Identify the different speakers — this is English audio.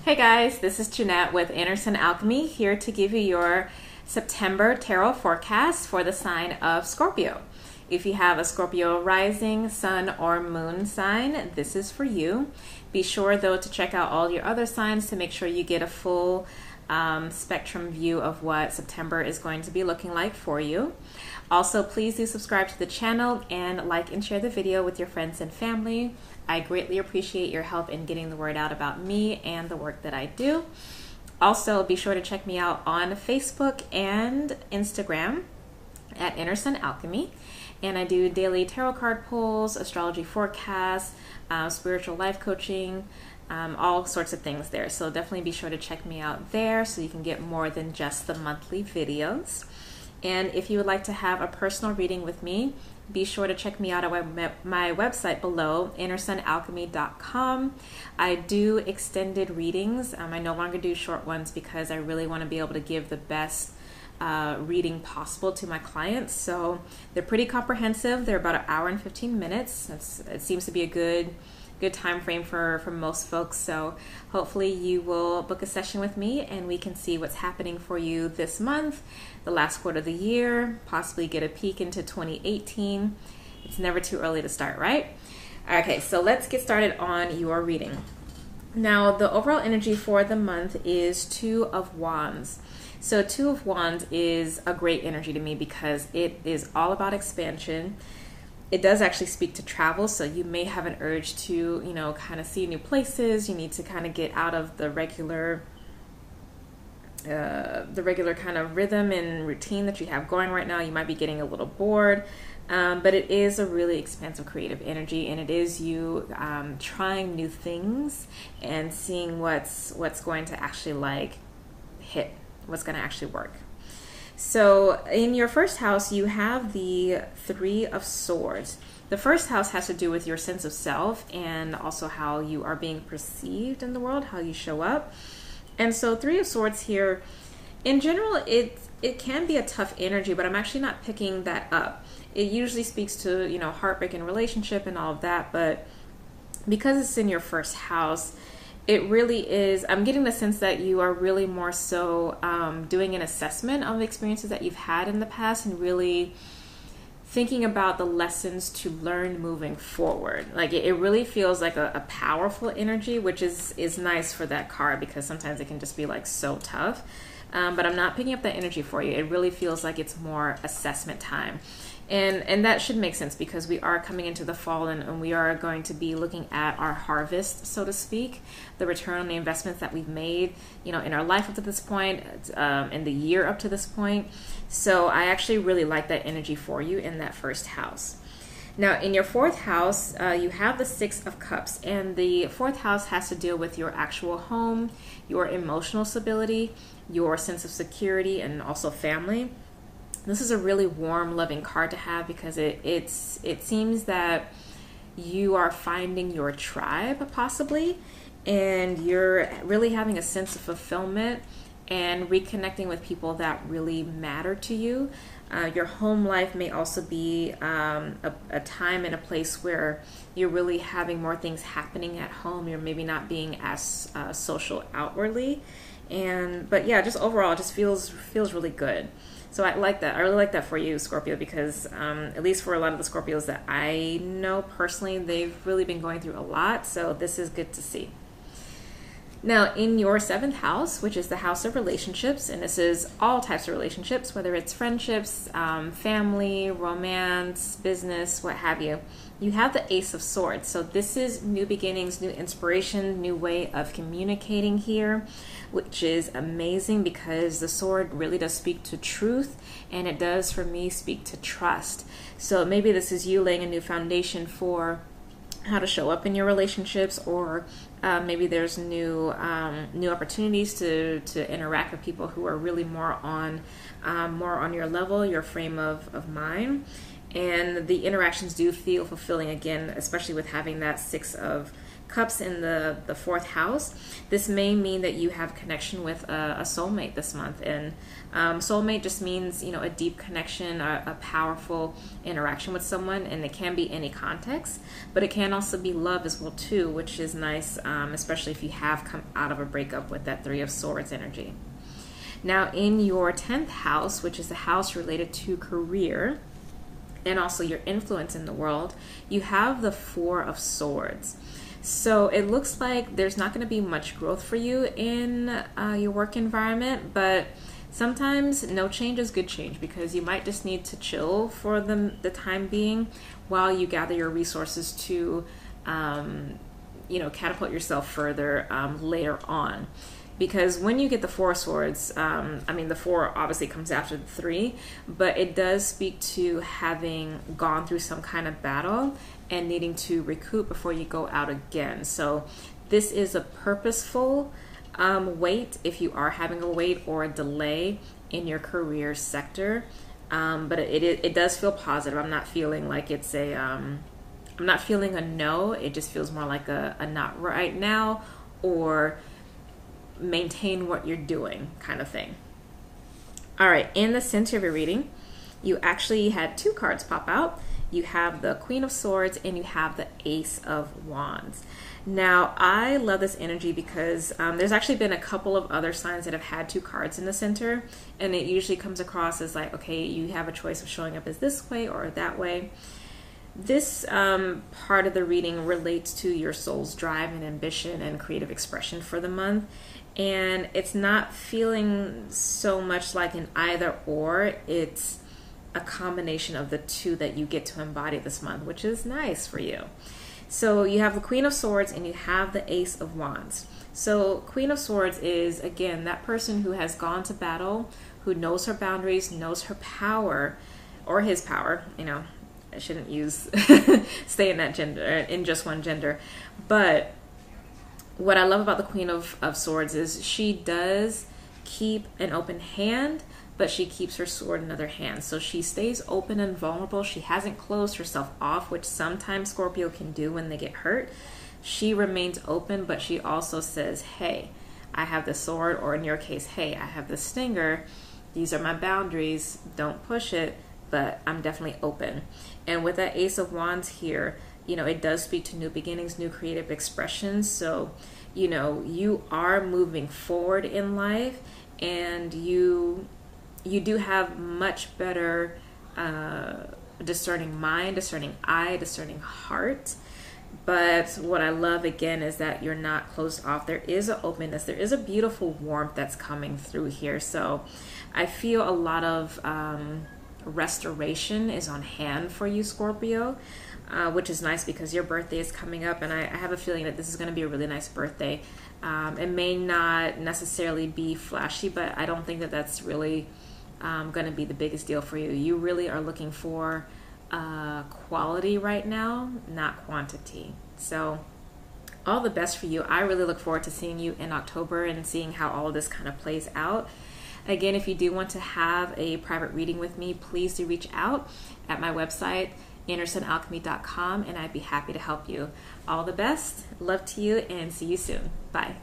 Speaker 1: Hey guys, this is Jynnette with Alchemy, here to give you your September tarot forecast for the sign of Scorpio. If you have a Scorpio rising, sun, or moon sign, this is for you. Be sure though to check out all your other signs to make sure you get a full spectrum view of what September is going to be looking like for you. Also, please do subscribe to the channel and like and share the video with your friends and family. I greatly appreciate your help in getting the word out about me and the work that I do. Also, be sure to check me out on Facebook and Instagram at Alchemy. And I do daily tarot card pulls, astrology forecasts, spiritual life coaching, all sorts of things there. So definitely be sure to check me out there so you can get more than just the monthly videos. And if you would like to have a personal reading with me, be sure to check me out at my website below, innersunalchemy.com. I do extended readings. I no longer do short ones because I really want to be able to give the best reading possible to my clients. So they're pretty comprehensive. They're about an hour and 15 minutes. It seems to be a good time frame for most folks. So hopefully you will book a session with me and we can see what's happening for you this month, the last quarter of the year, possibly get a peek into 2018. It's never too early to start, right? Okay, so let's get started on your reading. Now, the overall energy for the month is Two of Wands. So Two of Wands is a great energy to me because it is all about expansion. It does actually speak to travel, so you may have an urge to, kind of see new places. You need to kind of get out of the regular kind of rhythm and routine that you have going right now. You might be getting a little bored, but it is a really expansive creative energy, and it is you trying new things and seeing what's going to actually hit, what's going to actually work. So in your first house, you have the Three of Swords. The first house has to do with your sense of self and also how you are being perceived in the world, how you show up. And so Three of Swords here, in general, it can be a tough energy, but I'm actually not picking that up. It usually speaks to, heartbreak in relationship and all of that, but because it's in your first house, it really is, I'm getting the sense that you are really more so doing an assessment of the experiences that you've had in the past and really thinking about the lessons to learn moving forward. It really feels like a powerful energy, which is nice for that card because sometimes it can just be so tough. But I'm not picking up that energy for you. It really feels like it's more assessment time. And that should make sense because we are coming into the fall and we are going to be looking at our harvest, so to speak, the return on the investments that we've made, in our life up to this point, in the year up to this point. So I actually really like that energy for you in that first house. Now, in your fourth house, you have the Six of Cups, and the fourth house has to deal with your actual home, your emotional stability, your sense of security, and also family. This is a really warm, loving card to have because it seems that you are finding your tribe, possibly, and you're really having a sense of fulfillment and reconnecting with people that really matter to you. Your home life may also be a time and a place where you're really having more things happening at home. You're maybe not being as social outwardly, but yeah, just overall, it just feels really good. So I like that. I really like that for you, Scorpio, because at least for a lot of the Scorpios that I know personally, they've really been going through a lot. So this is good to see. Now, in your seventh house, which is the house of relationships, and this is all types of relationships, whether it's friendships, family, romance, business, what have you, you have the Ace of Swords. So this is new beginnings, new inspiration, new way of communicating here, which is amazing because the sword really does speak to truth, and it does, for me, speak to trust. So maybe this is you laying a new foundation for how to show up in your relationships, or maybe there's new opportunities to interact with people who are really more on your level, your frame of mind, and the interactions do feel fulfilling again, especially with having that Six of Cups in the fourth house, this may mean that you have connection with a soulmate this month. And soulmate just means, you know, a deep connection, a powerful interaction with someone, and it can be any context, but it can also be love as well too, which is nice, especially if you have come out of a breakup with that Three of Swords energy. Now in your 10th house, which is the house related to career and also your influence in the world, you have the Four of Swords. So it looks like there's not going to be much growth for you in your work environment, but sometimes no change is good change, because you might just need to chill for the time being while you gather your resources to, you know, catapult yourself further later on. Because when you get the Four of Swords, I mean, the four obviously comes after the three, but it does speak to having gone through some kind of battle and needing to recoup before you go out again. So this is a purposeful wait if you are having a wait or a delay in your career sector. But it does feel positive. I'm not feeling like it's a, I'm not feeling a no. It just feels more like a not right now, or maintain what you're doing kind of thing. All right, in the center of your reading, you actually had two cards pop out. You have the Queen of Swords and you have the Ace of Wands. Now, I love this energy because there's actually been a couple of other signs that have had two cards in the center, and it usually comes across as like, okay, you have a choice of showing up as this way or that way. This part of the reading relates to your soul's drive and ambition and creative expression for the month. And it's not feeling so much like an either or, it's a combination of the two that you get to embody this month, which is nice for you. So you have the Queen of Swords and you have the Ace of Wands. So Queen of Swords is, again, that person who has gone to battle, who knows her boundaries, knows her power, or his power, you know, I shouldn't use stay in that gender, in just one gender. But what I love about the Queen of Swords is she does keep an open hand, but she keeps her sword in another hand. So she stays open and vulnerable. She hasn't closed herself off, which sometimes Scorpio can do when they get hurt. She remains open, but she also says, hey, I have the sword, or in your case, hey, I have the stinger. These are my boundaries. Don't push it, but I'm definitely open. And with that Ace of Wands here, you know, it does speak to new beginnings, new creative expressions. So, you know, you are moving forward in life, and you do have much better discerning mind, discerning eye, discerning heart. But what I love again is that you're not closed off. There is an openness. There is a beautiful warmth that's coming through here. So I feel a lot of restoration is on hand for you, Scorpio. Which is nice because your birthday is coming up, and I have a feeling that this is going to be a really nice birthday. It may not necessarily be flashy, but I don't think that that's really going to be the biggest deal for you. You really are looking for quality right now, not quantity. So all the best for you. I really look forward to seeing you in October and seeing how all of this kind of plays out. Again, if you do want to have a private reading with me, please do reach out at my website, innersunalchemy.com, and I'd be happy to help you. All the best, love to you, and see you soon. Bye.